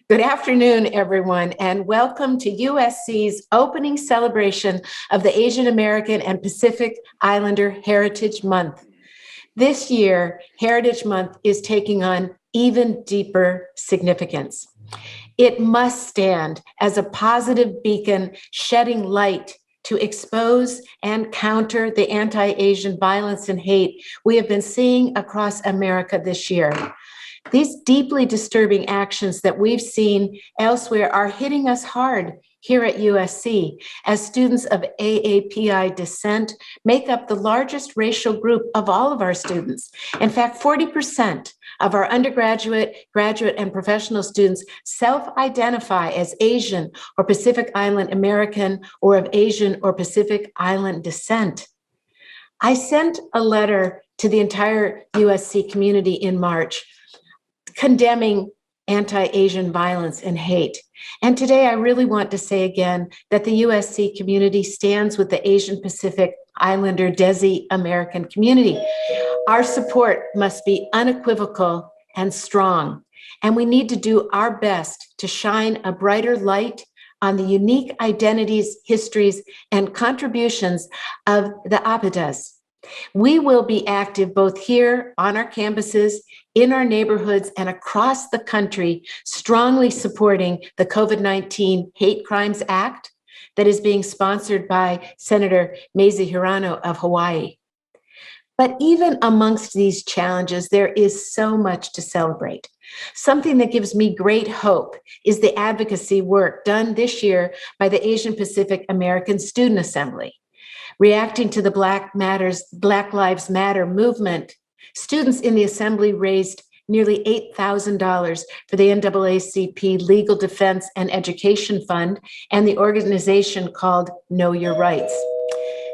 Good afternoon, everyone, and welcome to USC's opening celebration of the Asian American and Pacific Islander Heritage Month. This year, Heritage Month is taking on even deeper significance. It must stand as a positive beacon shedding light to expose and counter the anti-Asian violence and hate we have been seeing across America this year. These deeply disturbing actions that we've seen elsewhere are hitting us hard here at USC, as students of AAPI descent make up the largest racial group of all of our students. In fact, 40% of our undergraduate, graduate, and professional students self-identify as Asian or Pacific Island American or of Asian or Pacific Island descent. I sent a letter to the entire USC community in March condemning anti-Asian violence and hate. And today I really want to say again that the USC community stands with the Asian Pacific Islander Desi American community. Our support must be unequivocal and strong, and we need to do our best to shine a brighter light on the unique identities, histories, and contributions of the Apadas. We will be active both here on our campuses, in our neighborhoods, and across the country, strongly supporting the COVID-19 Hate Crimes Act that is being sponsored by Senator Mazie Hirono of Hawaii. But even amongst these challenges, there is so much to celebrate. Something that gives me great hope is the advocacy work done this year by the Asian Pacific American Student Assembly. Reacting to the Black Lives Matter movement, students in the assembly raised nearly $8,000 for the NAACP Legal Defense and Education Fund and the organization called Know Your Rights.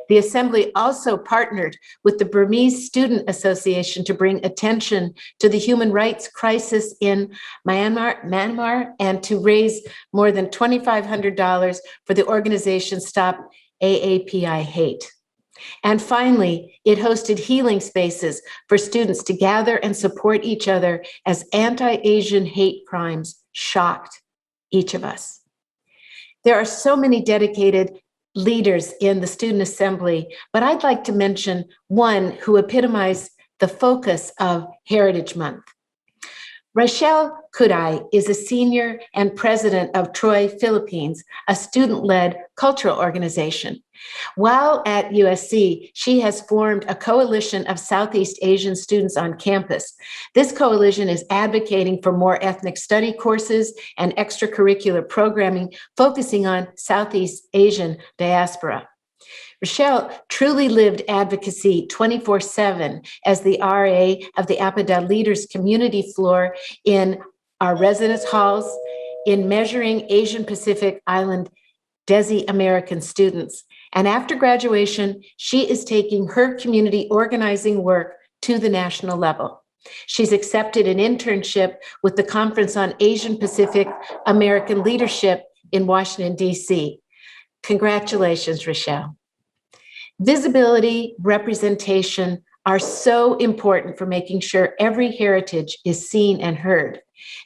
The assembly also partnered with the Burmese Student Association to bring attention to the human rights crisis in Myanmar, and to raise more than $2,500 for the organization Stop AAPI Hate. And finally, it hosted healing spaces for students to gather and support each other as anti-Asian hate crimes shocked each of us. There are so many dedicated leaders in the Student Assembly, but I'd like to mention one who epitomized the focus of Heritage Month. Rachel Kudai is a senior and president of Troy Philippines, a student-led cultural organization. While at USC, she has formed a coalition of Southeast Asian students on campus. This coalition is advocating for more ethnic study courses and extracurricular programming focusing on Southeast Asian diaspora. Rochelle truly lived advocacy 24/7 as the RA of the Appada Leaders Community Floor in our residence halls, in measuring Asian Pacific Island Desi American students. And after graduation, she is taking her community organizing work to the national level. She's accepted an internship with the Conference on Asian Pacific American Leadership in Washington, D.C. Congratulations, Rochelle. Visibility, representation are so important for making sure every heritage is seen and heard.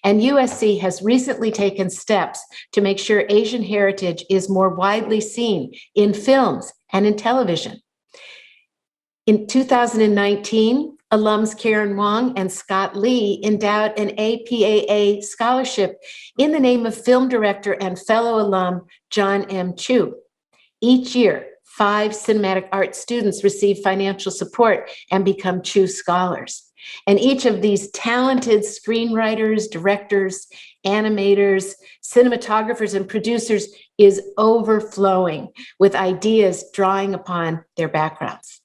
And USC has recently taken steps to make sure Asian heritage is more widely seen in films and in television. In 2019, alums Karen Wong and Scott Lee endowed an APAA scholarship in the name of film director and fellow alum John M. Chu. Each year, 5 cinematic arts students receive financial support and become Chu Scholars. And each of these talented screenwriters, directors, animators, cinematographers, and producers is overflowing with ideas drawing upon their backgrounds.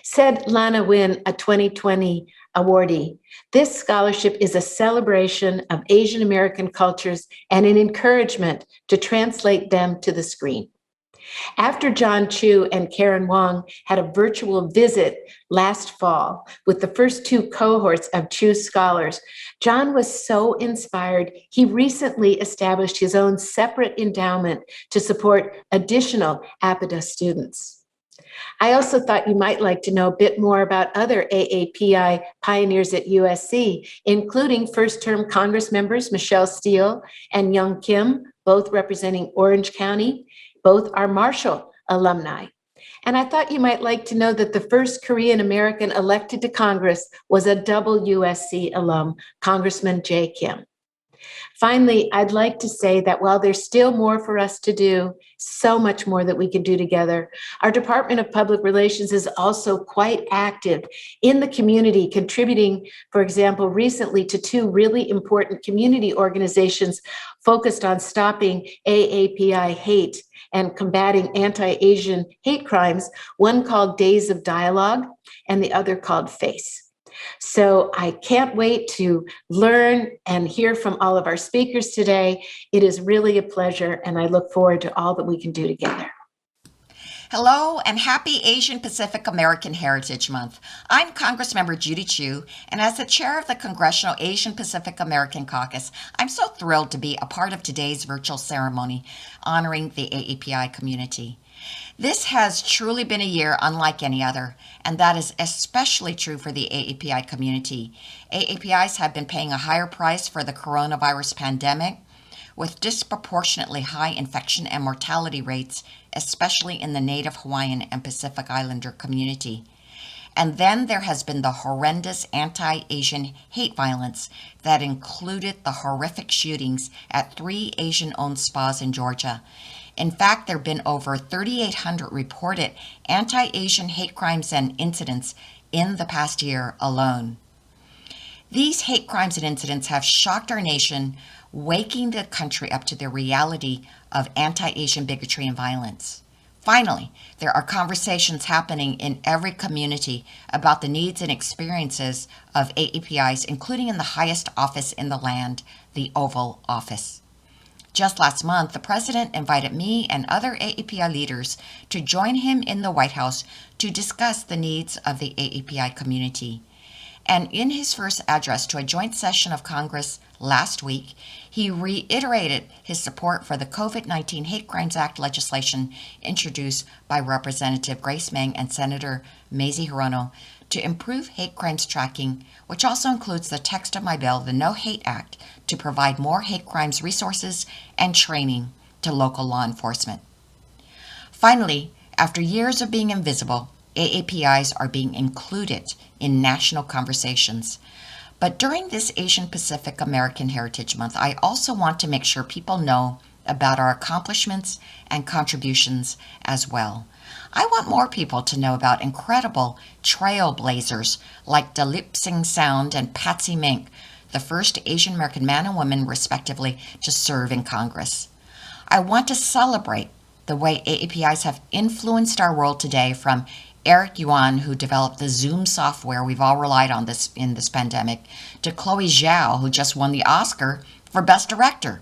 Said Lana Wynn, a 2020 awardee, this scholarship is a celebration of Asian American cultures and an encouragement to translate them to the screen. After John Chu and Karen Wong had a virtual visit last fall with the first 2 cohorts of Chu Scholars, John was so inspired, he recently established his own separate endowment to support additional Appada students. I also thought you might like to know a bit more about other AAPI pioneers at USC, including first-term Congress members Michelle Steele and Young Kim, both representing Orange County. Both are Marshall alumni. And I thought you might like to know that the first Korean American elected to Congress was a double USC alum, Congressman Jay Kim. Finally, I'd like to say that while there's still more for us to do, so much more that we can do together, our Department of Public Relations is also quite active in the community, contributing, for example, recently to two really important community organizations focused on stopping AAPI hate and combating anti-Asian hate crimes, one called Days of Dialogue and the other called FACE. So I can't wait to learn and hear from all of our speakers today. It is really a pleasure, and I look forward to all that we can do together. Hello and happy Asian Pacific American Heritage Month. I'm Congressmember Judy Chu, and as the chair of the Congressional Asian Pacific American Caucus, I'm so thrilled to be a part of today's virtual ceremony honoring the AAPI community. This has truly been a year unlike any other, and that is especially true for the AAPI community. AAPIs have been paying a higher price for the coronavirus pandemic, with disproportionately high infection and mortality rates, especially in the Native Hawaiian and Pacific Islander community. And then there has been the horrendous anti-Asian hate violence that included the horrific shootings at 3 Asian-owned spas in Georgia. In fact, there have been over 3,800 reported anti-Asian hate crimes and incidents in the past year alone. These hate crimes and incidents have shocked our nation, waking the country up to the reality of anti-Asian bigotry and violence. Finally, there are conversations happening in every community about the needs and experiences of AAPIs, including in the highest office in the land, the Oval Office. Just last month, the president invited me and other AAPI leaders to join him in the White House to discuss the needs of the AAPI community. And in his first address to a joint session of Congress last week, he reiterated his support for the COVID-19 Hate Crimes Act legislation introduced by Representative Grace Meng and Senator Mazie Hirono to improve hate crimes tracking, which also includes the text of my bill, the No Hate Act, to provide more hate crimes resources and training to local law enforcement. Finally, after years of being invisible, AAPIs are being included in national conversations. But during this Asian Pacific American Heritage Month, I also want to make sure people know about our accomplishments and contributions as well. I want more people to know about incredible trailblazers like Dalip Singh Sound and Patsy Mink, the first Asian American man and woman, respectively, to serve in Congress. I want to celebrate the way AAPIs have influenced our world today, from Eric Yuan, who developed the Zoom software we've all relied on in this pandemic, to Chloe Zhao, who just won the Oscar for Best Director.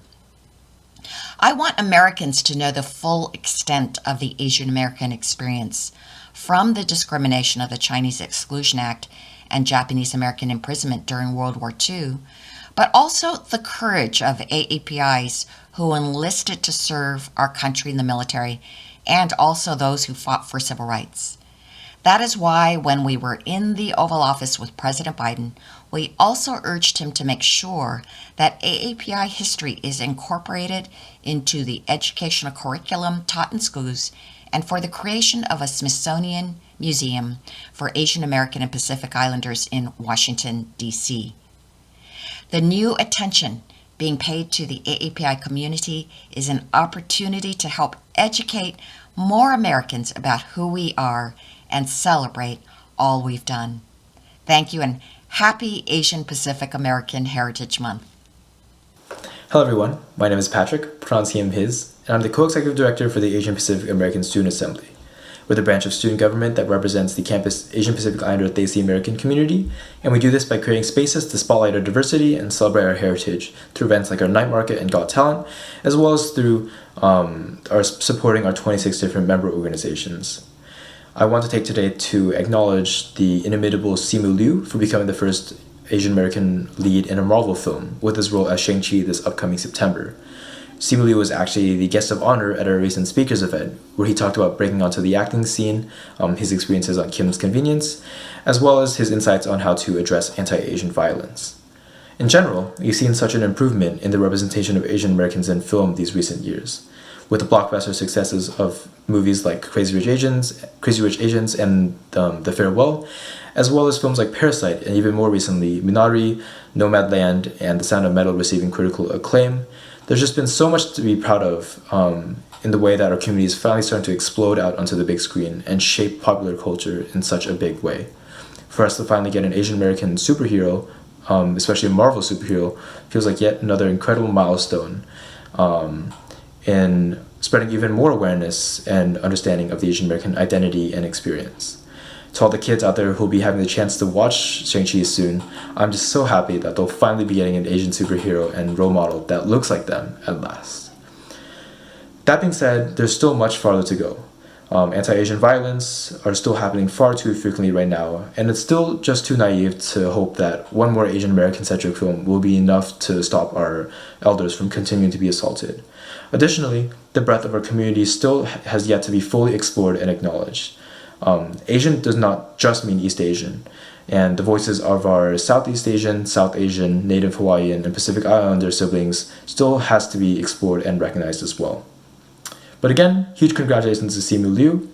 I want Americans to know the full extent of the Asian American experience, from the discrimination of the Chinese Exclusion Act and Japanese American imprisonment during World War II, but also the courage of AAPIs who enlisted to serve our country in the military, and also those who fought for civil rights. That is why when we were in the Oval Office with President Biden, we also urged him to make sure that AAPI history is incorporated into the educational curriculum taught in schools, and for the creation of a Smithsonian Museum for Asian American and Pacific Islanders in Washington, D.C. The new attention being paid to the AAPI community is an opportunity to help educate more Americans about who we are and celebrate all we've done. Thank you, and happy Asian Pacific American Heritage Month. Hello everyone, my name is Patrick, pronounced him, his, and I'm the co-executive director for the Asian Pacific American Student Assembly. We're the branch of student government that represents the campus Asian Pacific Islander Desi American community, and we do this by creating spaces to spotlight our diversity and celebrate our heritage through events like our Night Market and Got Talent, as well as through our supporting our 26 different member organizations. I want to take today to acknowledge the inimitable Simu Liu for becoming the first Asian American lead in a Marvel film with his role as Shang-Chi this upcoming September. Simu Liu was actually the guest of honor at a recent speakers event where he talked about breaking onto the acting scene, his experiences on Kim's Convenience, as well as his insights on how to address anti-Asian violence. In general, we've seen such an improvement in the representation of Asian Americans in film these recent years, with the blockbuster successes of movies like Crazy Rich Asians and The Farewell, as well as films like Parasite and even more recently Minari, Nomadland, and The Sound of Metal receiving critical acclaim. There's just been so much to be proud of in the way that our community is finally starting to explode out onto the big screen and shape popular culture in such a big way. For us to finally get an Asian American superhero, especially a Marvel superhero, feels like yet another incredible milestone in spreading even more awareness and understanding of the Asian American identity and experience. To all the kids out there who'll be having the chance to watch Shang-Chi soon, I'm just so happy that they'll finally be getting an Asian superhero and role model that looks like them at last. That being said, there's still much farther to go. Anti-Asian violence are still happening far too frequently right now, and it's still just too naive to hope that one more Asian American-centric film will be enough to stop our elders from continuing to be assaulted. Additionally, the breadth of our community still has yet to be fully explored and acknowledged. Asian does not just mean East Asian, and the voices of our Southeast Asian, South Asian, Native Hawaiian, and Pacific Islander siblings still has to be explored and recognized as well. But again, huge congratulations to Simu Liu.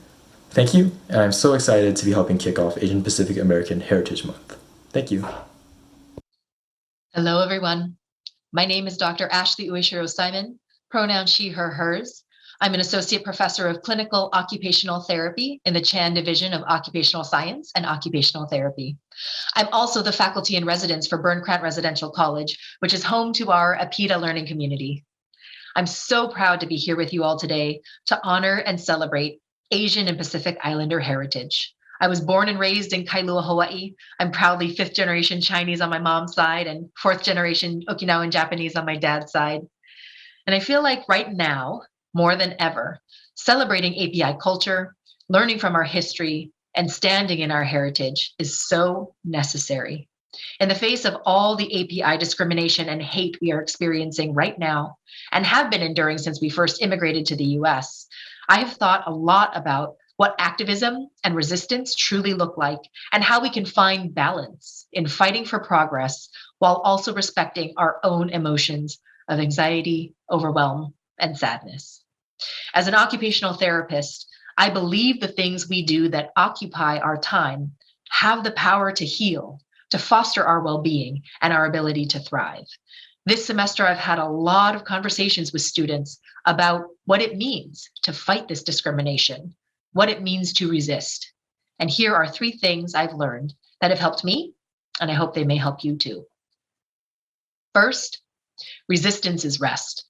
Thank you, and I'm so excited to be helping kick off Asian Pacific American Heritage Month. Thank you. Hello, everyone. My name is Dr. Ashley Ueshiro Simon, pronoun she, her, hers. I'm an associate professor of clinical occupational therapy in the Chan Division of Occupational Science and Occupational Therapy. I'm also the faculty in residence for Byrne-Crantt Residential College, which is home to our APIDA learning community. I'm so proud to be here with you all today to honor and celebrate Asian and Pacific Islander heritage. I was born and raised in Kailua, Hawaii. I'm proudly 5th generation Chinese on my mom's side and 4th generation Okinawan Japanese on my dad's side. And I feel like right now, more than ever, celebrating API culture, learning from our history, and standing in our heritage is so necessary. In the face of all the API discrimination and hate we are experiencing right now, and have been enduring since we first immigrated to the US, I have thought a lot about what activism and resistance truly look like, and how we can find balance in fighting for progress while also respecting our own emotions of anxiety, overwhelm, and sadness. As an occupational therapist, I believe the things we do that occupy our time have the power to heal, to foster our well-being and our ability to thrive. This semester, I've had a lot of conversations with students about what it means to fight this discrimination, what it means to resist. And here are 3 things I've learned that have helped me, and I hope they may help you too. First, resistance is rest.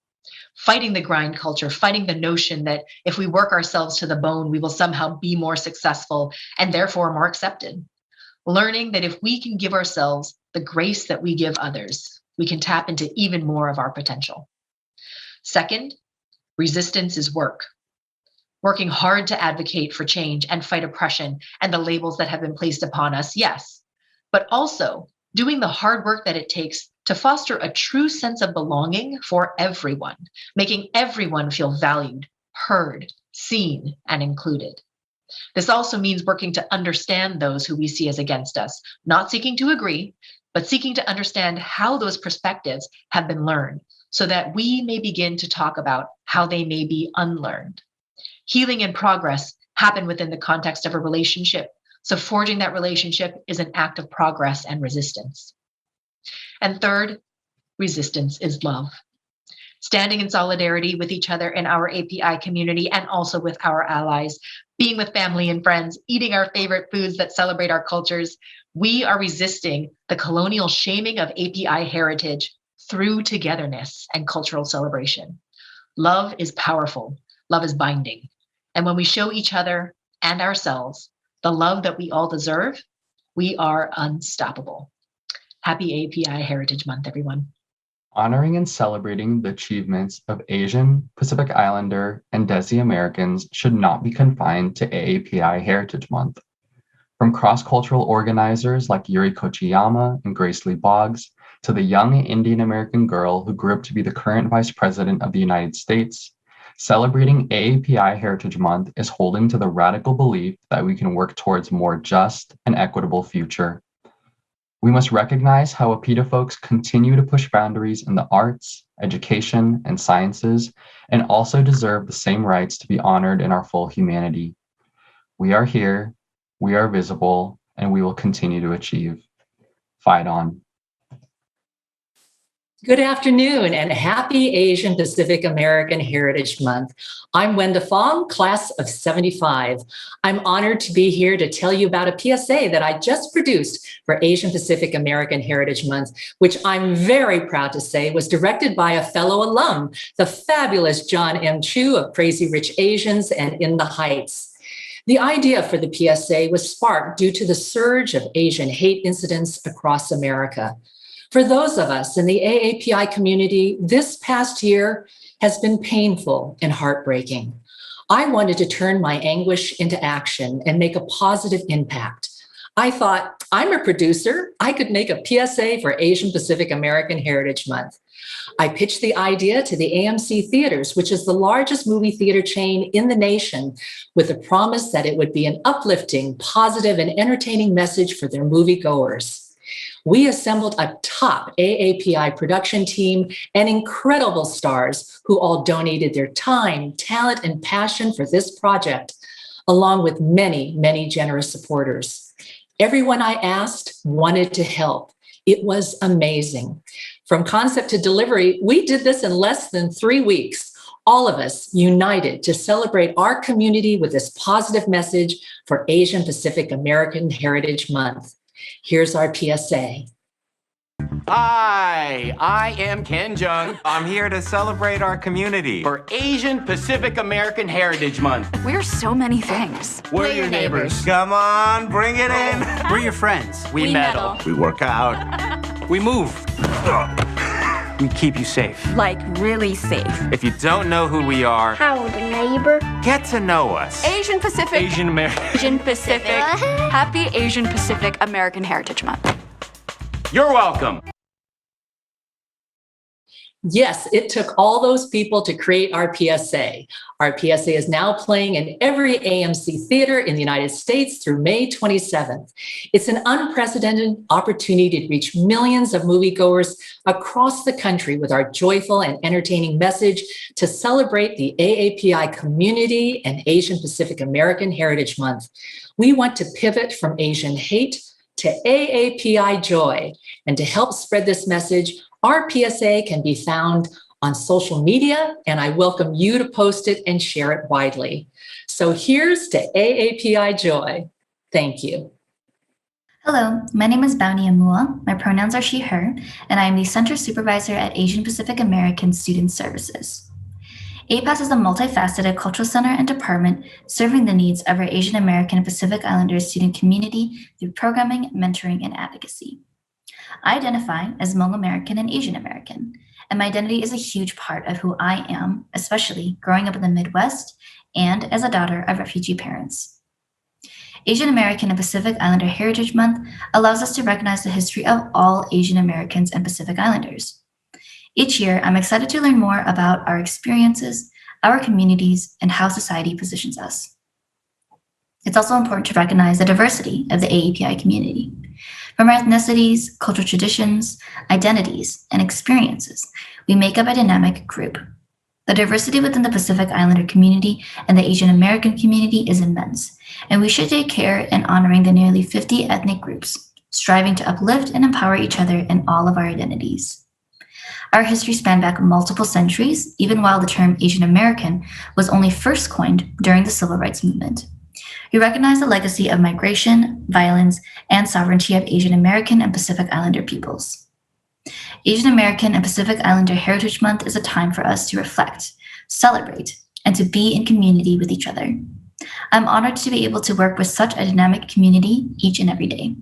Fighting the grind culture, fighting the notion that if we work ourselves to the bone, we will somehow be more successful and therefore more accepted. Learning that if we can give ourselves the grace that we give others, we can tap into even more of our potential. Second, resistance is work. Working hard to advocate for change and fight oppression and the labels that have been placed upon us, yes, but also doing the hard work that it takes to foster a true sense of belonging for everyone, making everyone feel valued, heard, seen, and included. This also means working to understand those who we see as against us, not seeking to agree, but seeking to understand how those perspectives have been learned so that we may begin to talk about how they may be unlearned. Healing and progress happen within the context of a relationship, so forging that relationship is an act of progress and resistance. And third, resistance is love. Standing in solidarity with each other in our API community and also with our allies, being with family and friends, eating our favorite foods that celebrate our cultures, we are resisting the colonial shaming of API heritage through togetherness and cultural celebration. Love is powerful. Love is binding. And when we show each other and ourselves the love that we all deserve, we are unstoppable. Happy API Heritage Month, everyone. Honoring and celebrating the achievements of Asian, Pacific Islander, and Desi Americans should not be confined to AAPI Heritage Month. From cross-cultural organizers like Yuri Kochiyama and Grace Lee Boggs, to the young Indian American girl who grew up to be the current Vice President of the United States, celebrating AAPI Heritage Month is holding to the radical belief that we can work towards a more just and equitable future. We must recognize how APITA folks continue to push boundaries in the arts, education, and sciences, and also deserve the same rights to be honored in our full humanity. We are here, we are visible, and we will continue to achieve. Fight on. Good afternoon and happy Asian Pacific American Heritage Month. I'm Wenda Fong, class of 75. I'm honored to be here to tell you about a PSA that I just produced for Asian Pacific American Heritage Month, which I'm very proud to say was directed by a fellow alum, the fabulous John M. Chu of Crazy Rich Asians and In the Heights. The idea for the PSA was sparked due to the surge of Asian hate incidents across America. For those of us in the AAPI community, this past year has been painful and heartbreaking. I wanted to turn my anguish into action and make a positive impact. I thought, I'm a producer. I could make a PSA for Asian Pacific American Heritage Month. I pitched the idea to the AMC Theaters, which is the largest movie theater chain in the nation, with the promise that it would be an uplifting, positive, and entertaining message for their moviegoers. We assembled a top AAPI production team and incredible stars who all donated their time, talent, and passion for this project, along with many, many generous supporters. Everyone I asked wanted to help. It was amazing. From concept to delivery, we did this in less than 3 weeks. All of us united to celebrate our community with this positive message for Asian Pacific American Heritage Month. Here's our PSA. Hi, I am Ken Jung. I'm here to celebrate our community for Asian Pacific American Heritage Month. We're so many things. We're your neighbors. Come on, bring it in. We're your friends. We meddle. We work out. We move. We keep you safe. Like really safe. If you don't know who we are, Howdy, neighbor. get to know us. Asian Pacific. Asian American. Asian Pacific. Happy Asian Pacific American Heritage Month. You're welcome. Yes, it took all those people to create our PSA. Our PSA is now playing in every AMC theater in the United States through May 27th. It's an unprecedented opportunity to reach millions of moviegoers across the country with our joyful and entertaining message to celebrate the AAPI community and Asian Pacific American Heritage Month. We want to pivot from Asian hate to AAPI joy. And to help spread this message, our PSA can be found on social media, and I welcome you to post it and share it widely. So here's to AAPI joy. Thank you. Hello, my name is Bounty Amua. My pronouns are she, her, and I am the Center Supervisor at Asian Pacific American Student Services. APAS is a multifaceted cultural center and department serving the needs of our Asian American and Pacific Islander student community through programming, mentoring, and advocacy. I identify as Hmong American and Asian American, and my identity is a huge part of who I am, especially growing up in the Midwest and as a daughter of refugee parents. Asian American and Pacific Islander Heritage Month allows us to recognize the history of all Asian Americans and Pacific Islanders. Each year, I'm excited to learn more about our experiences, our communities, and how society positions us. It's also important to recognize the diversity of the AAPI community. From our ethnicities, cultural traditions, identities, and experiences, we make up a dynamic group. The diversity within the Pacific Islander community and the Asian American community is immense, and we should take care in honoring the nearly 50 ethnic groups, striving to uplift and empower each other in all of our identities. Our history spanned back multiple centuries, even while the term Asian American was only first coined during the Civil Rights Movement. We recognize the legacy of migration, violence, and sovereignty of Asian American and Pacific Islander peoples. Asian American and Pacific Islander Heritage Month is a time for us to reflect, celebrate, and to be in community with each other. I'm honored to be able to work with such a dynamic community each and every day.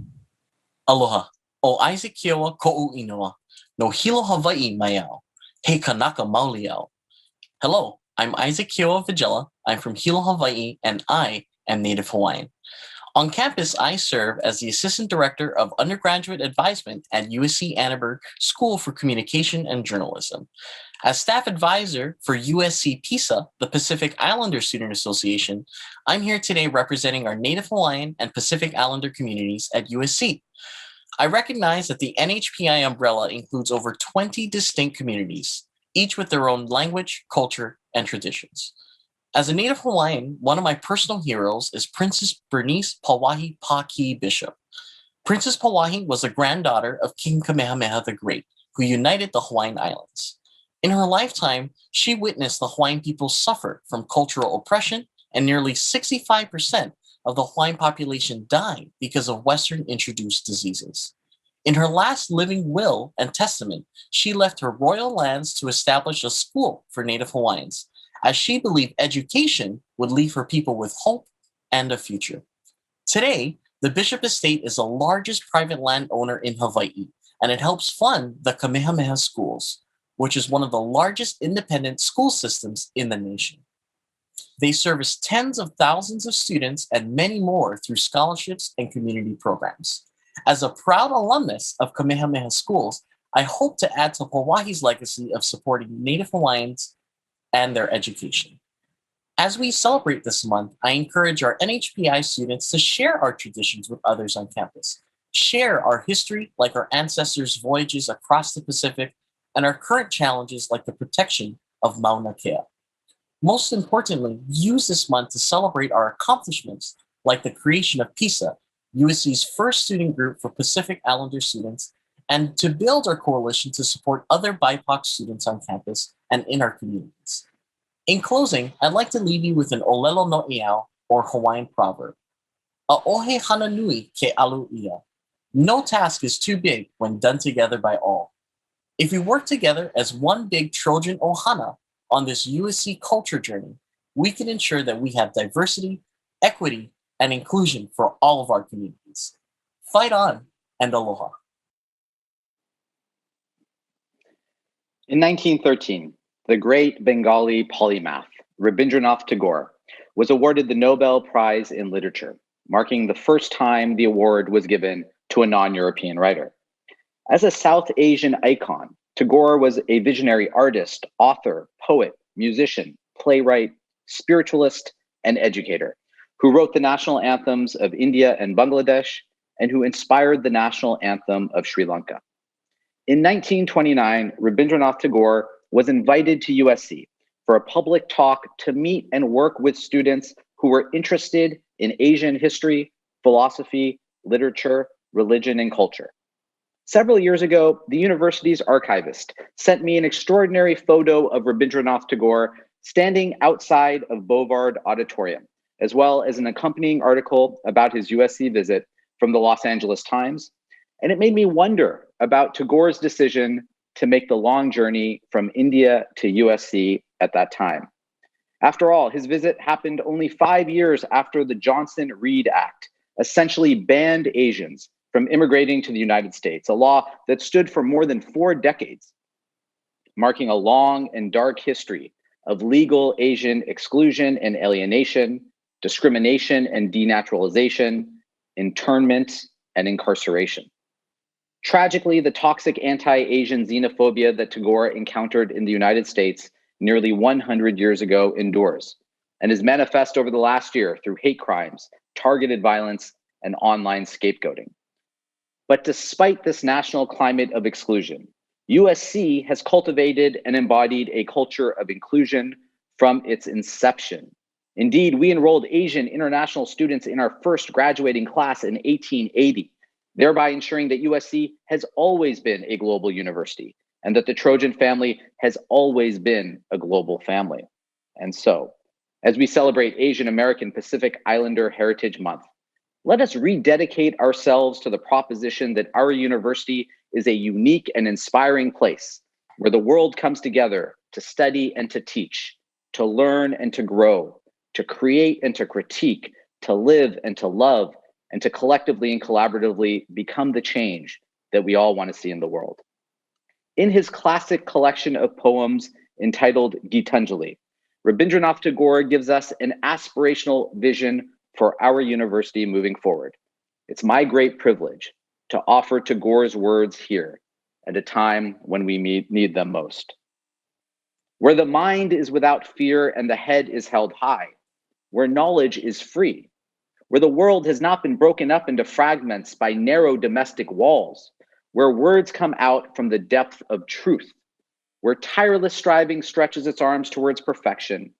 Aloha. O Isaac Kiowa ko'u inoa. No Hilo Hawaii maiau. He kanaka mauliau. Hello, I'm Isaac Kiowa Vigilla. I'm from Hilo, Hawaii, and I am Native Hawaiian. On campus, I serve as the Assistant Director of Undergraduate Advisement at USC Annenberg School for Communication and Journalism. As staff advisor for USC PISA, the Pacific Islander Student Association, I'm here today representing our Native Hawaiian and Pacific Islander communities at USC. I recognize that the NHPI umbrella includes over 20 distinct communities, each with their own language, culture, and traditions. As a Native Hawaiian, one of my personal heroes is Princess Bernice Pauahi Paki Bishop. Princess Pauahi was the granddaughter of King Kamehameha the Great, who united the Hawaiian Islands. In her lifetime, she witnessed the Hawaiian people suffer from cultural oppression, and nearly 65% of the Hawaiian population died because of Western-introduced diseases. In her last living will and testament, she left her royal lands to establish a school for Native Hawaiians, as she believed education would leave her people with hope and a future. Today, the Bishop Estate is the largest private landowner in Hawaii, and it helps fund the Kamehameha Schools, which is one of the largest independent school systems in the nation. They service tens of thousands of students and many more through scholarships and community programs. As a proud alumnus of Kamehameha Schools, I hope to add to Pauahi's legacy of supporting Native Hawaiians and their education. As we celebrate this month, I encourage our NHPI students to share our traditions with others on campus, share our history like our ancestors' voyages across the Pacific, and our current challenges like the protection of Mauna Kea. Most importantly, use this month to celebrate our accomplishments like the creation of PISA, USC's first student group for Pacific Islander students, and to build our coalition to support other BIPOC students on campus and in our communities. In closing, I'd like to leave you with an Olelo no Iao, or Hawaiian proverb. A'ohe hana nui ke alu ia. No task is too big when done together by all. If we work together as one big Trojan Ohana on this USC culture journey, we can ensure that we have diversity, equity, and inclusion for all of our communities. Fight on, and aloha. In 1913, the great Bengali polymath, Rabindranath Tagore, was awarded the Nobel Prize in Literature, marking the first time the award was given to a non-European writer. As a South Asian icon, Tagore was a visionary artist, author, poet, musician, playwright, spiritualist, and educator, who wrote the national anthems of India and Bangladesh, and who inspired the national anthem of Sri Lanka. In 1929, Rabindranath Tagore was invited to USC for a public talk to meet and work with students who were interested in Asian history, philosophy, literature, religion, and culture. Several years ago, the university's archivist sent me an extraordinary photo of Rabindranath Tagore standing outside of Bovard Auditorium, as well as an accompanying article about his USC visit from the Los Angeles Times. And it made me wonder about Tagore's decision to make the long journey from India to USC at that time. After all, his visit happened only 5 years after the Johnson-Reed Act essentially banned Asians from immigrating to the United States, a law that stood for more than 4 decades, marking a long and dark history of legal Asian exclusion and alienation, discrimination and denaturalization, internment, and incarceration. Tragically, the toxic anti-Asian xenophobia that Tagore encountered in the United States nearly 100 years ago endures and is manifest over the last year through hate crimes, targeted violence, and online scapegoating. But despite this national climate of exclusion, USC has cultivated and embodied a culture of inclusion from its inception. Indeed, we enrolled Asian international students in our first graduating class in 1880, thereby ensuring that USC has always been a global university and that the Trojan family has always been a global family. And so, as we celebrate Asian American Pacific Islander Heritage Month, let us rededicate ourselves to the proposition that our university is a unique and inspiring place where the world comes together to study and to teach, to learn and to grow, to create and to critique, to live and to love, and to collectively and collaboratively become the change that we all want to see in the world. In his classic collection of poems entitled Gitanjali, Rabindranath Tagore gives us an aspirational vision for our university moving forward. It's my great privilege to offer Tagore's words here at a time when we need them most. Where the mind is without fear and the head is held high, where knowledge is free, where the world has not been broken up into fragments by narrow domestic walls, where words come out from the depth of truth, where tireless striving stretches its arms towards perfection,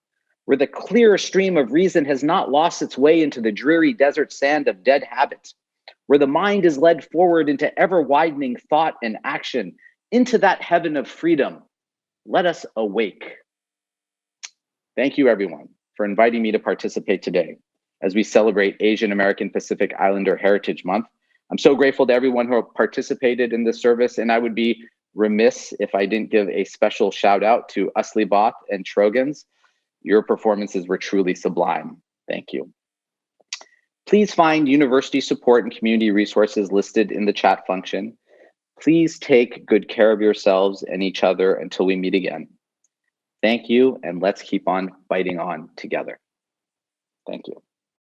where the clear stream of reason has not lost its way into the dreary desert sand of dead habits, where the mind is led forward into ever-widening thought and action, into that heaven of freedom. Let us awake. Thank you, everyone, for inviting me to participate today as we celebrate Asian American Pacific Islander Heritage Month. I'm so grateful to everyone who participated in this service, and I would be remiss if I didn't give a special shout out to Usli Both and Trogans. Your performances were truly sublime. Thank you. Please find university support and community resources listed in the chat function. Please take good care of yourselves and each other until we meet again. Thank you, and let's keep on fighting on together. Thank you.